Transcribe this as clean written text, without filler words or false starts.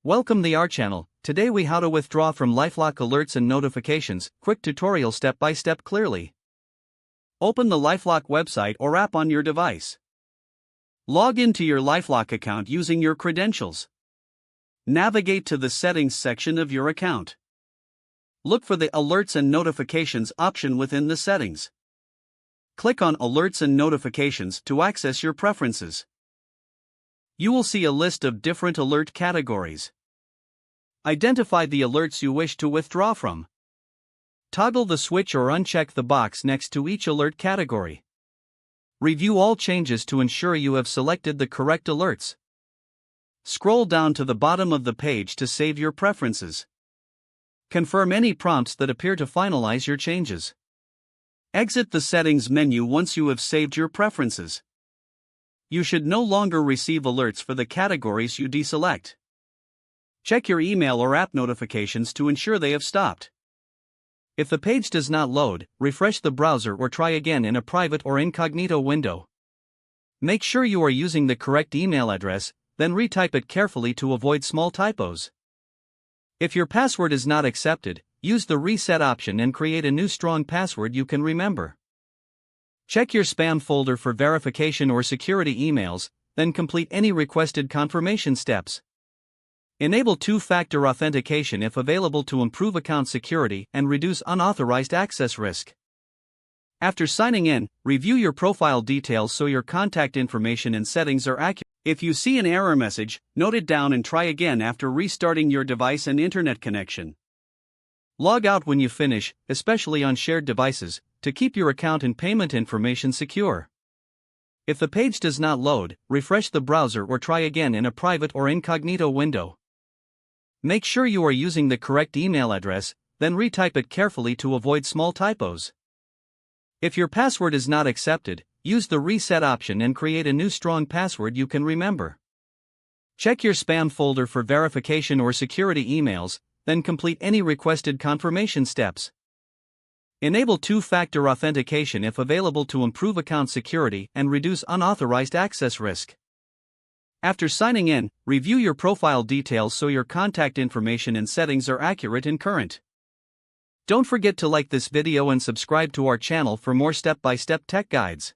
Welcome to our channel. Today we how to withdraw from LifeLock alerts and notifications. Quick tutorial step by step clearly. Open the LifeLock website or app on your device. Log into your LifeLock account using your credentials. Navigate to the settings section of your account. Look for the alerts and notifications option within the settings. Click on alerts and notifications to access your preferences. You will see a list of different alert categories. Identify the alerts you wish to withdraw from. Toggle the switch or uncheck the box next to each alert category. Review all changes to ensure you have selected the correct alerts. Scroll down to the bottom of the page to save your preferences. Confirm any prompts that appear to finalize your changes. Exit the settings menu once you have saved your preferences. You should no longer receive alerts for the categories you deselect. Check your email or app notifications to ensure they have stopped. If the page does not load, refresh the browser or try again in a private or incognito window. Make sure you are using the correct email address, then retype it carefully to avoid small typos. If your password is not accepted, use the reset option and create a new strong password you can remember. Check your spam folder for verification or security emails, then complete any requested confirmation steps. Enable two-factor authentication if available to improve account security and reduce unauthorized access risk. After signing in, review your profile details so your contact information and settings are accurate. If you see an error message, note it down and try again after restarting your device and internet connection. Log out when you finish, especially on shared devices, to keep your account and payment information secure. If the page does not load, refresh the browser or try again in a private or incognito window. Make sure you are using the correct email address, then retype it carefully to avoid small typos. If your password is not accepted, use the reset option and create a new strong password you can remember. Check your spam folder for verification or security emails, then complete any requested confirmation steps. Enable two-factor authentication if available to improve account security and reduce unauthorized access risk. After signing in, review your profile details so your contact information and settings are accurate and current. Don't forget to like this video and subscribe to our channel for more step-by-step tech guides.